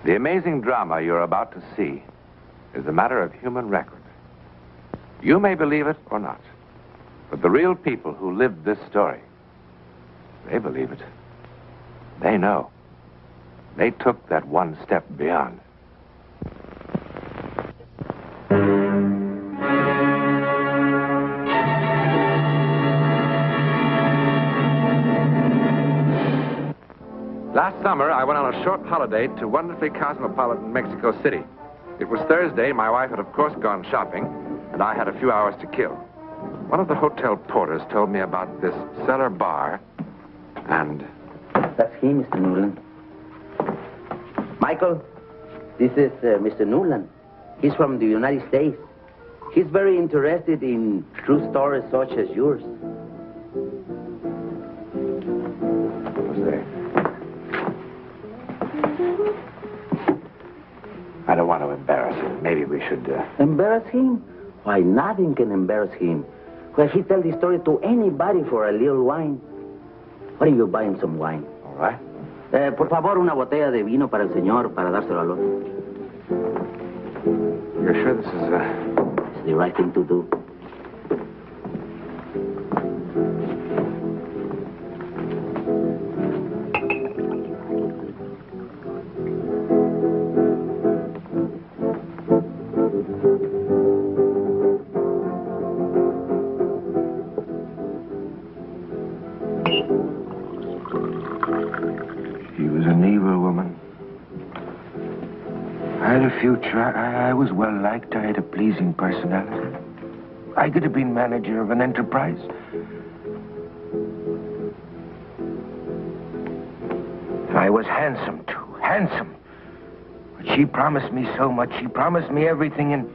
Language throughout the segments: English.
The amazing drama you're about to see is a matter of human record. You may believe it or not, but the real people who lived this story, they believe it. They know. They took that one step beyond. Last summer, I went on a short holiday to wonderfully cosmopolitan Mexico City. It was Thursday. My wife had, of course, gone shopping, and I had a few hours to kill. One of the hotel porters told me about this cellar bar, and... That's he, Mr. Newland. Michael, this is Mr. Newland. He's from the United States. He's very interested in true stories such as yours. Who's there? I don't want to embarrass him. Maybe we should... Embarrass him? Why, nothing can embarrass him. Well, he tell the story to anybody for a little wine. Why don't you buy him some wine? All right. Por favor, una botella de vino para el señor, para dárselo al otro. You're sure this is... It's the right thing to do. Future. I was well liked. I had a pleasing personality. I could have been manager of an enterprise. I was handsome, too. Handsome. But she promised me so much. She promised me everything, and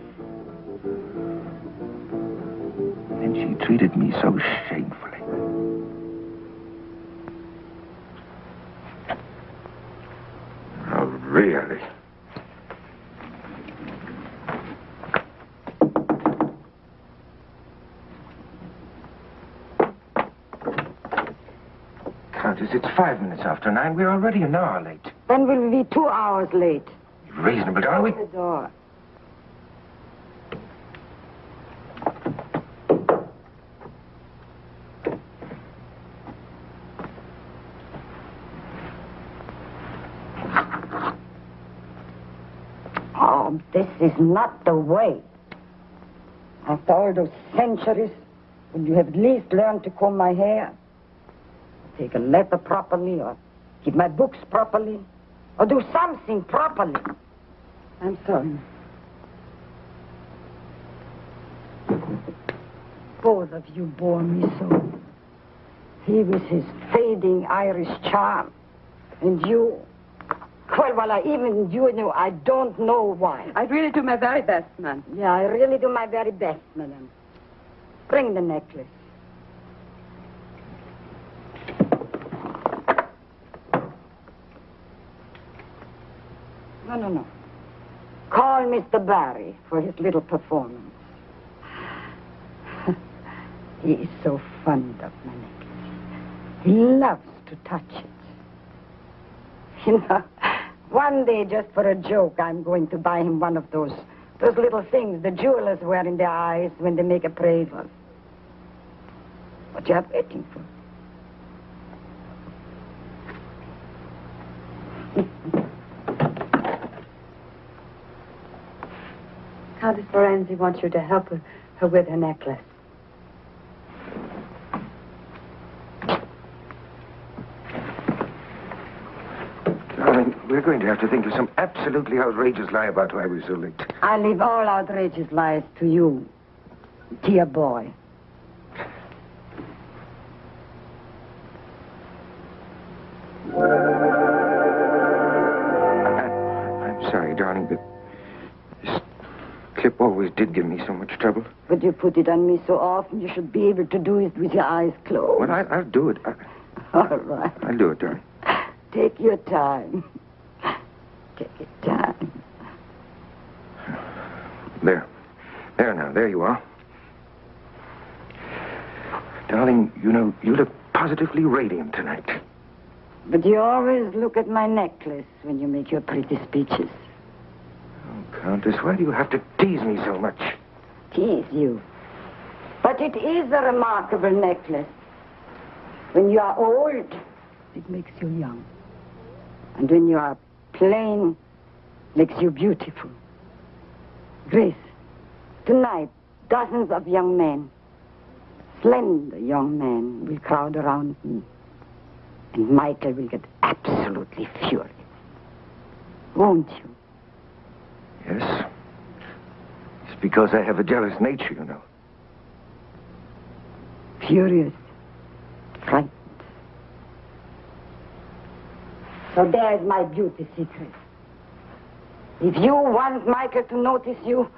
then she treated me so shamefully. Oh, really? It's 5 minutes after 9. We're already an hour late. Then we'll be 2 hours late. Reasonable, are we? The door. Oh, this is not the way. After all those centuries, would you have at least learned to comb my hair? Take a letter properly, or keep my books properly, or do something properly. I'm sorry. Both of you bore me so. He with his fading Irish charm, and you... Well, you know, I don't know why. I really do my very best, ma'am. Yeah, I really do my very best, madam. Bring the necklace. No. Call Mr. Barry for his little performance. He is so fond of my necklace. He loves to touch it. You know, one day, just for a joke, I'm going to buy him one of those little things the jewelers wear in their eyes when they make appraisals. What you are waiting for? Countess Lorenzi wants you to help her with her necklace. Darling, we're going to have to think of some absolutely outrageous lie about why we're so late. I leave all outrageous lies to you, dear boy. I'm sorry, darling, but this clip always did give me so much trouble. But you put it on me so often, you should be able to do it with your eyes closed. Well, I'll do it. All right. I'll do it, darling. Take your time. Take your time. There. There now. There you are. Darling, you know, you look positively radiant tonight. But you always look at my necklace when you make your pretty speeches. Oh, Countess, why do you have to tease me so much? Tease you. But it is a remarkable necklace. When you are old, it makes you young. And when you are plain, makes you beautiful. Grace, tonight, dozens of young men, slender young men, will crowd around me. And Michael will get absolutely furious. Won't you? Yes. It's because I have a jealous nature, you know. Furious. Frightened. So there's my beauty secret. If you want Michael to notice you,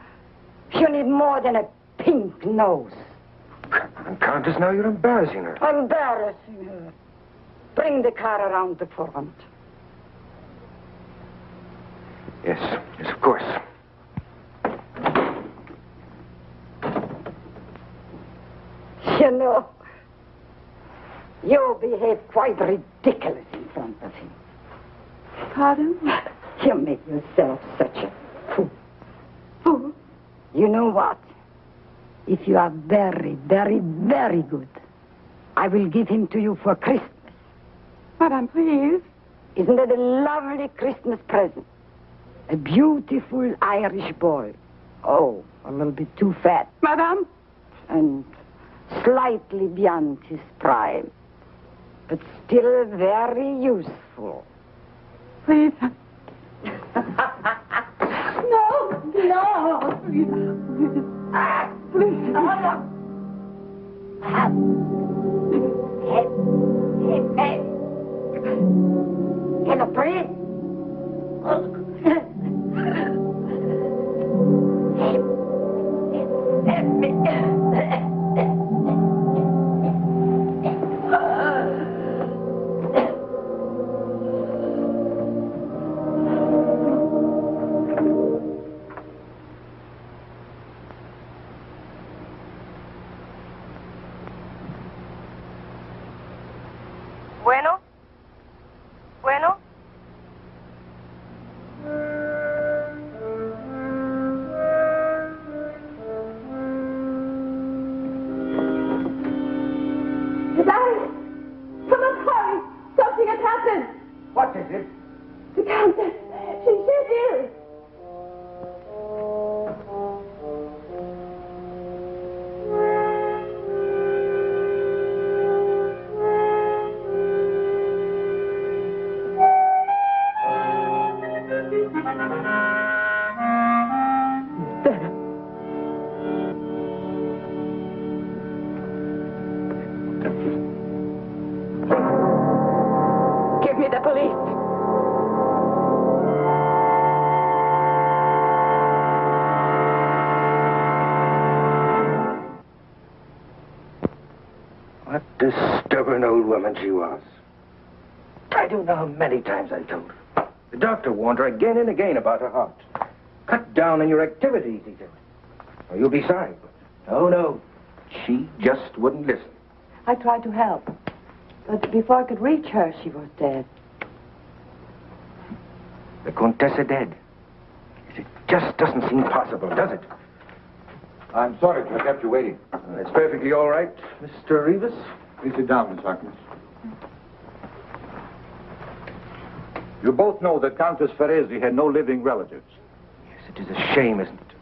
you need more than a pink nose. Countess, now you're embarrassing her. Embarrassing her. Bring the car around the front. Yes, of course. You know, you behave quite ridiculous in front of him. Pardon? You make yourself such a fool. Fool? You know what? If you are very, very, very good, I will give him to you for Christmas. Madame, please. Isn't it a lovely Christmas present? A beautiful Irish boy. Oh, a little bit too fat. Madame? And slightly beyond his prime. But still very useful. Please. No, no. Please. Please. Can I breathe? Bueno? Bueno? Larry! Come on, hurry! Something has happened! What is it? The Countess! She's ill! Give me the police! What a stubborn old woman she was. I don't know how many times I told her. The doctor warned her again and again about her heart. Cut down on your activities, he said. Or you'll be sorry. But no. She just wouldn't listen. I tried to help. But before I could reach her, she was dead. The Contessa dead. It just doesn't seem possible, does it? I'm sorry to have kept you waiting. It's perfectly all right, Mr. Rivas. Please sit down, Miss Harkness. You both know that Countess Ferresi had no living relatives. Yes, it is a shame, isn't it?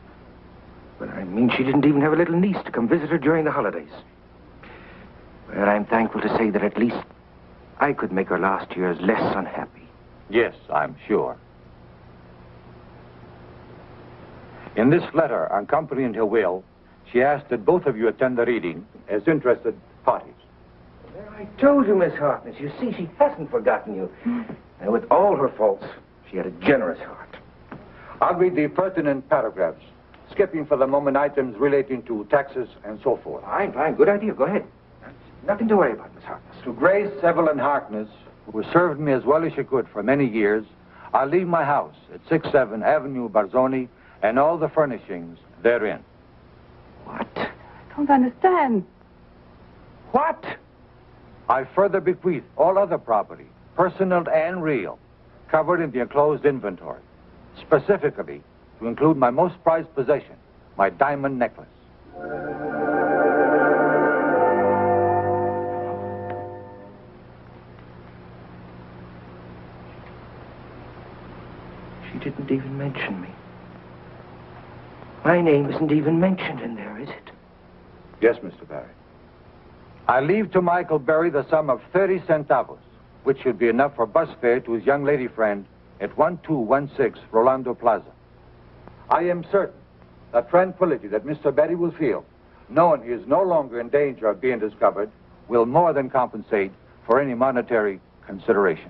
But I mean, she didn't even have a little niece to come visit her during the holidays. Well, I'm thankful to say that at least I could make her last years less unhappy. Yes, I'm sure. In this letter accompanying her will, she asked that both of you attend the reading as interested parties. Well, I told you, Miss Harkness. You see, she hasn't forgotten you. And with all her faults, she had a generous heart. I'll read the pertinent paragraphs, skipping for the moment items relating to taxes and so forth. Fine. Good idea. Go ahead. Nothing to worry about, Miss Harkness. To Grace Evelyn Harkness, who served me as well as she could for many years, I'll leave my house at 67 Avenue Barzoni and all the furnishings therein. What? I don't understand. What? I further bequeath all other property personal and real, covered in the enclosed inventory, specifically to include my most prized possession, my diamond necklace. She didn't even mention me. My name isn't even mentioned in there, is it? Yes, Mr. Barry. I leave to Michael Berry the sum of 30 centavos, which should be enough for bus fare to his young lady friend at 1216 Rolando Plaza. I am certain the tranquility that Mr. Berry will feel, knowing he is no longer in danger of being discovered, will more than compensate for any monetary consideration.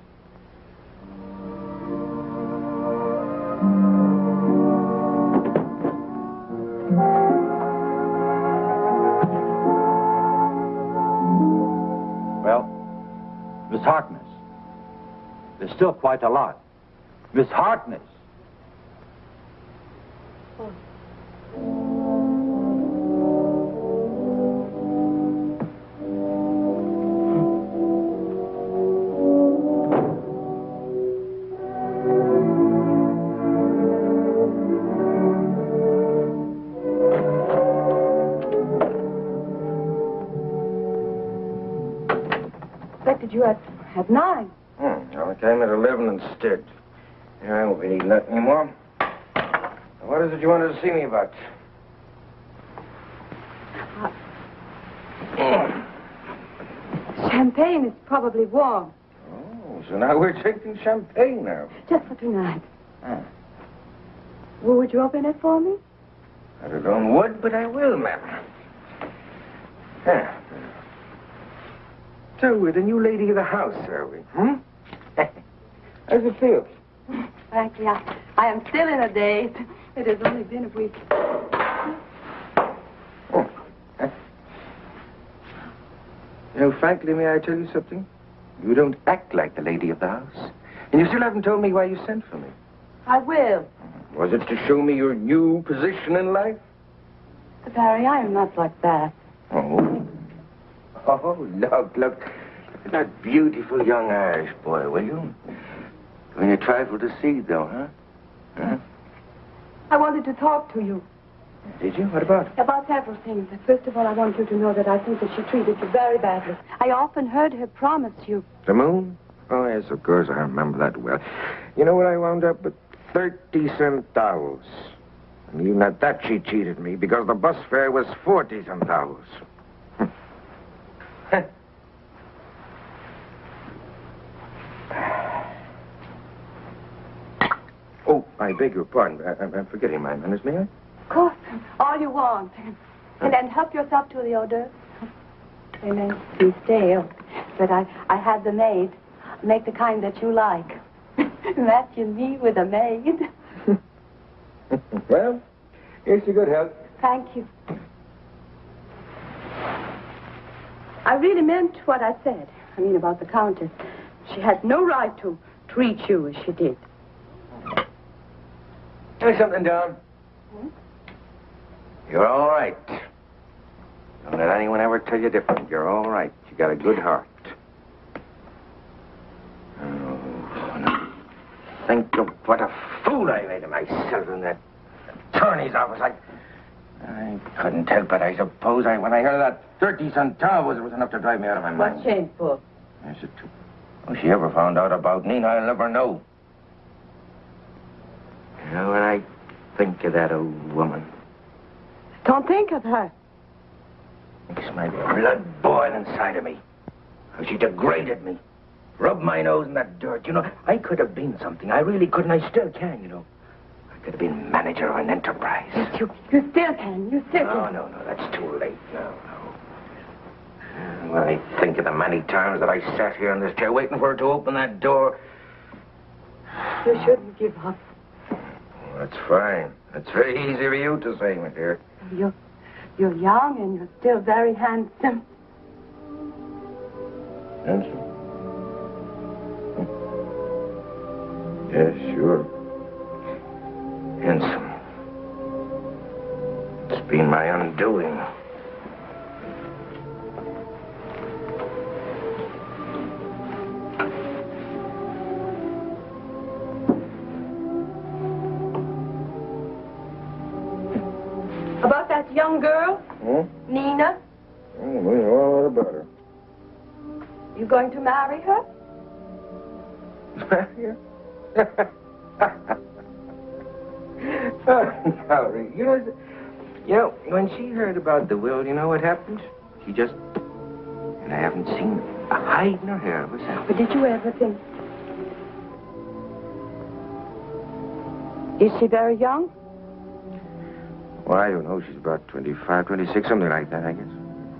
Well, Miss Harkness, there's still quite a lot. Miss Harkness. Expected you at 9. Well, I came at 11 instead. Yeah, I won't be needing that anymore. What is it you wanted to see me about? Champagne is probably warm. Oh, so now we're drinking champagne now. Just for tonight. Oh. Well, would you open it for me? I don't would, but I will, ma'am. Yeah. So we're the new lady of the house, are we? How's it feel? Frankly, I am still in a daze. It has only been a week. You know, frankly, may I tell you something? You don't act like the lady of the house. And you still haven't told me why you sent for me. I will. Was it to show me your new position in life? But Barry, I am not like that. Oh. Oh, look at that beautiful young Irish boy, will you? Going a trifle to see, though, huh? I wanted to talk to you. Did you? What about? About several things. First of all, I want you to know that I think that she treated you very badly. I often heard her promise you. The moon? Oh, yes, of course, I remember that well. You know what I wound up with? 30 centavos. And even at that, she cheated me because the bus fare was 40 centavos. Oh, I beg your pardon. I'm forgetting my manners, may I? Of course, all you want. And then help yourself to the hors d'oeuvres. They may be stale, but I had the maid make the kind that you like. Imagine me with a maid. Well, here's your good health. Thank you. I really meant what I said. I mean about the Countess. She had no right to treat you as she did. Tell me something, Don. You're all right. Don't let anyone ever tell you different. You're all right. You got a good heart. Oh, now think of what a fool I made of myself in that attorney's office. I couldn't help it, I suppose. When I heard that 30 centavos, it was enough to drive me out of my mind. What's shameful? Yes, it too. Oh, she ever found out about Nina, I'll never know. You know, when I think of that old woman, Don't think of her. makes my blood boil inside of me. How she degraded me. Rubbed my nose in that dirt. You know, I could have been something. I really could, and I still can, you know. I could have been manager of an enterprise. Yes, you still can. You still can. No, that's too late now. When I think of the many times that I sat here in this chair waiting for her to open that door. You shouldn't give up. Well, that's fine. That's very easy for you to say, my dear. You're young and you're still very handsome. Handsome? Yes, sure. Handsome. It's been my undoing. young girl? Hmm? Nina? Oh, we know all about her. You going to marry her? Oh, Valerie, you know, when she heard about the will, you know what happened? She just... And I haven't seen a hide nor hair of herself. But did you ever think? Is she very young? Well, I don't know. She's about 25, 26, something like that, I guess.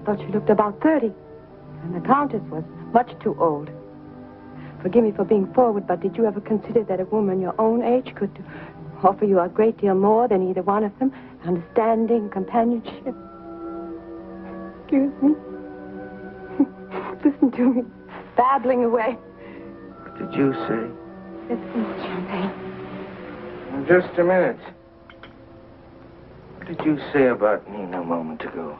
I thought she looked about 30. And the Countess was much too old. Forgive me for being forward, but did you ever consider that a woman your own age could offer you a great deal more than either one of them? Understanding, companionship. Excuse me. Listen to me. Babbling away. What did you say? Listen, Champagne. Just a minute. What did you say about Nina a moment ago?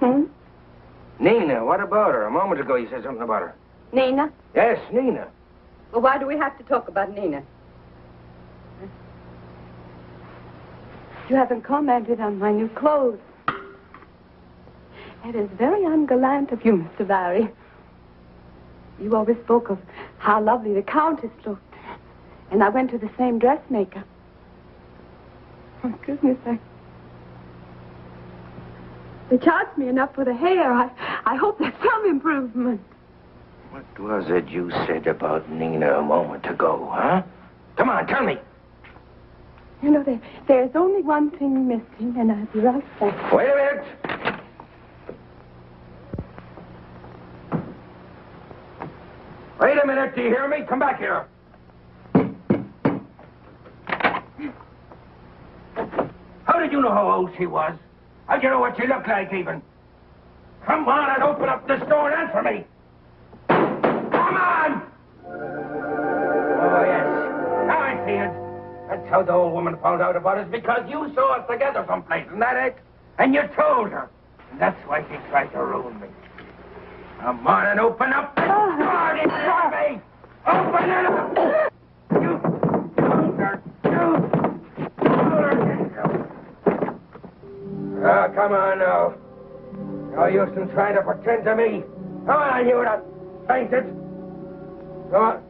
Nina, what about her? A moment ago you said something about her. Nina? Yes, Nina. Well, why do we have to talk about Nina? You haven't commented on my new clothes. It is very ungallant of you, Mr. Barry. You always spoke of how lovely the Countess looked. And I went to the same dressmaker. Oh, goodness, they charged me enough for the hair. I hope there's some improvement. What was it you said about Nina a moment ago, huh? Come on, tell me. You know, there's only one thing missing, and I'll be right back. Wait a minute. Wait a minute, do you hear me? Come back here. How did you know how old she was? How'd you know what she looked like, even? Come on and open up this door and answer me. Come on! Oh, yes. Now I see it. That's how the old woman found out about us, because you saw us together someplace, isn't that it? And you told her. And that's why she tried to ruin me. Come on and open up this door, you hear me? Open it up! You told her. You told her. Oh, come on now. No use in trying to pretend to me. Come on, you not fainted. Come on.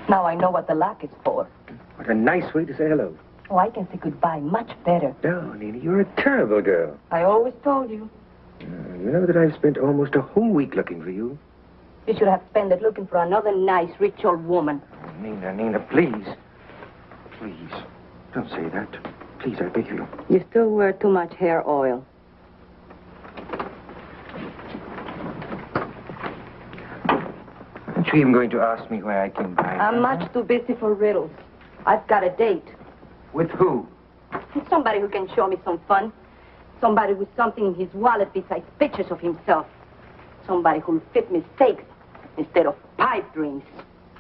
Now I know what the lock is for. What a nice way to say hello. Oh, I can say goodbye much better. No, Nina, you're a terrible girl. I always told you. You know that I've spent almost a whole week looking for you? You should have spent it looking for another nice, rich old woman. Oh, Nina, please. Please, don't say that. Please, I beg you. You still wear too much hair oil. Aren't you even going to ask me why I came by? I'm much too busy for riddles. I've got a date. With who? Somebody who can show me some fun. Somebody with something in his wallet besides pictures of himself. Somebody who'll fit mistakes instead of pipe dreams.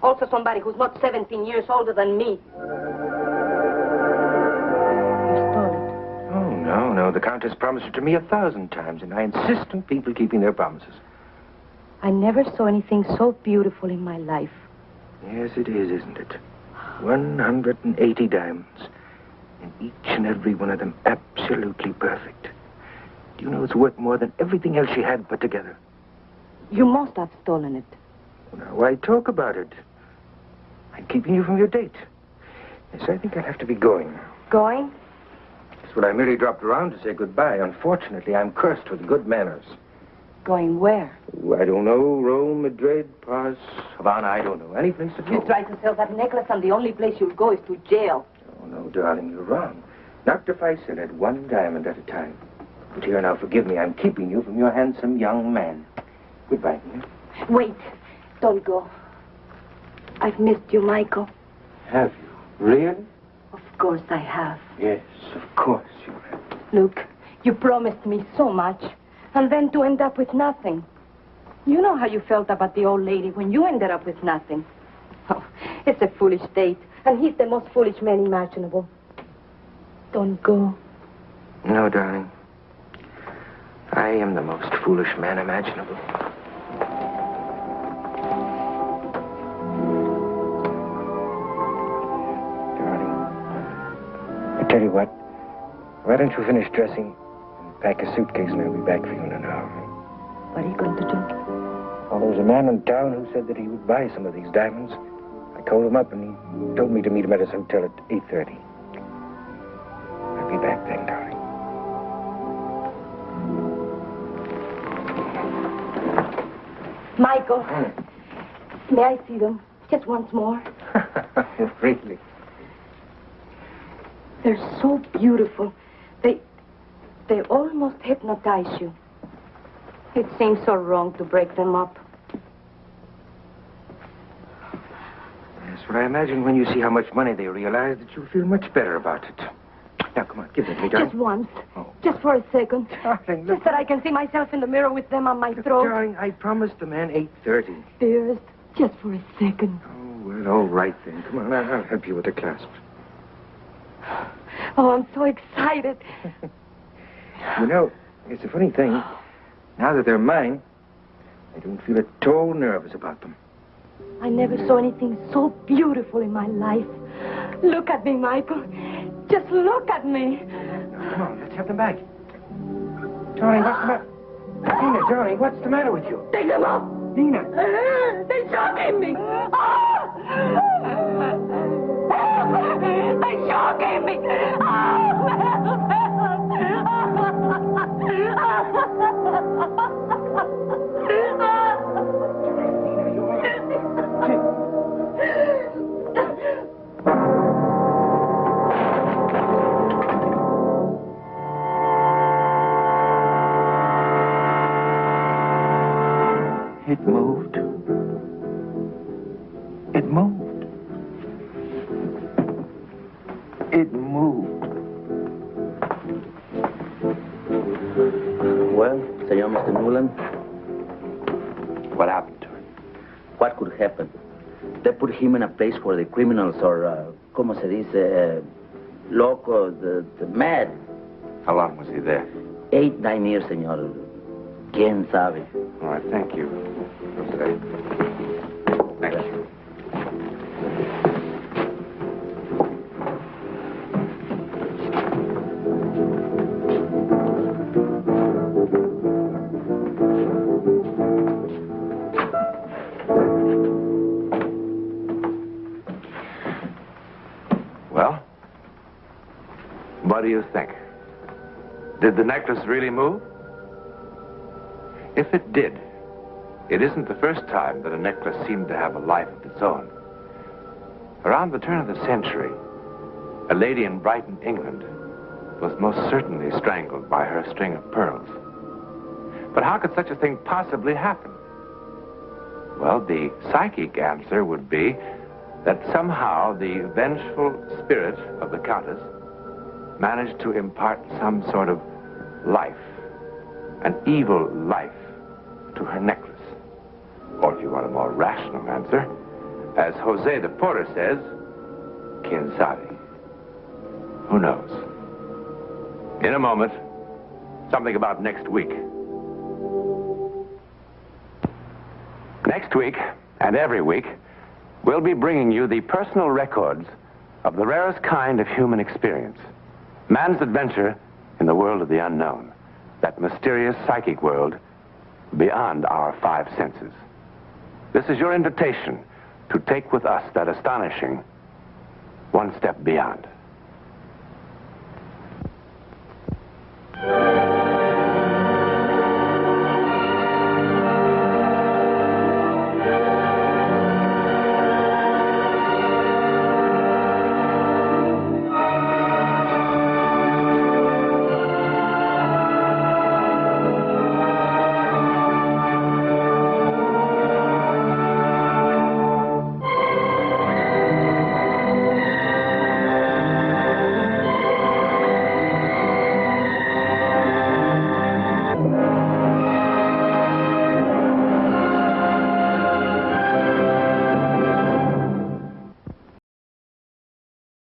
Also somebody who's not 17 years older than me. You stole it. Oh, no. The Countess promised it to me 1,000 times, and I insist on people keeping their promises. I never saw anything so beautiful in my life. Yes, it is, isn't it? 180 diamonds. And each and every one of them absolutely perfect. Do you know it's worth more than everything else she had put together? You must have stolen it. Now, why talk about it? I'm keeping you from your date. Yes, I think I'll have to be going. Going? That's what I merely dropped around to say goodbye. Unfortunately, I'm cursed with good manners. Going where? Oh, I don't know. Rome, Madrid, Paris, Havana, I don't know. Any place at all. You tried to sell that necklace, and the only place you'll go is to jail. Oh, no, darling, you're wrong. Not if I sell it one diamond at a time. But here now, forgive me. I'm keeping you from your handsome young man. Goodbye, Nina. Wait. Don't go. I've missed you, Michael. Have you? Really? Of course I have. Yes, of course you have. Look, you promised me so much, and then to end up with nothing. You know how you felt about the old lady when you ended up with nothing. Oh, it's a foolish date, and he's the most foolish man imaginable. Don't go. No, darling. I am the most foolish man imaginable. Darling, I tell you what. Why don't you finish dressing and pack a suitcase and I'll be back for you in an hour. What are you going to do? Well, there was a man in town who said that he would buy some of these diamonds. I called him up and he told me to meet him at his hotel at 8:30. I'll be back then, darling. Michael, may I see them just once more? Really? They're so beautiful. They almost hypnotize you. It seems so wrong to break them up. That's what I imagine when you see how much money they realize that you'll feel much better about it. Now, come on, give them to me, darling. Just once. Oh. Just for a second. Darling, look. Just that I can see myself in the mirror with them on my throat. Darling, I promised the man 8:30. Dearest, just for a second. Oh, well, all right then. Come on, I'll help you with the clasp. Oh, I'm so excited. You know, it's a funny thing. Now that they're mine, I don't feel at all nervous about them. I never saw anything so beautiful in my life. Look at me, Michael. Just look at me. Now, come on, let's have them back. Darling, what's the matter? Nina, darling, what's the matter with you? Take them off. Nina. They're shocking me. They're shocking me. It moved. It moved. It moved. Well, Senor Mr. Newland, What happened to him? what could happen? They put him in a place where the criminals are, como se dice, loco, the mad. How long was he there? 8, 9 years, senor. ¿Quién sabe? All right, thank you. Jose. Thank you. Well, what do you think? Did the necklace really move? If it did, it isn't the first time that a necklace seemed to have a life of its own. Around the turn of the century, a lady in Brighton, England, was most certainly strangled by her string of pearls. But how could such a thing possibly happen? Well, the psychic answer would be that somehow the vengeful spirit of the Countess managed to impart some sort of life, an evil life, to her necklace. Or if you want a more rational answer, as Jose the Porter says, quien sabe? Who knows? In a moment, something about next week. Next week, and every week, we'll be bringing you the personal records of the rarest kind of human experience. Man's adventure in the world of the unknown. That mysterious psychic world beyond our 5 senses. This is your invitation to take with us that astonishing one step beyond.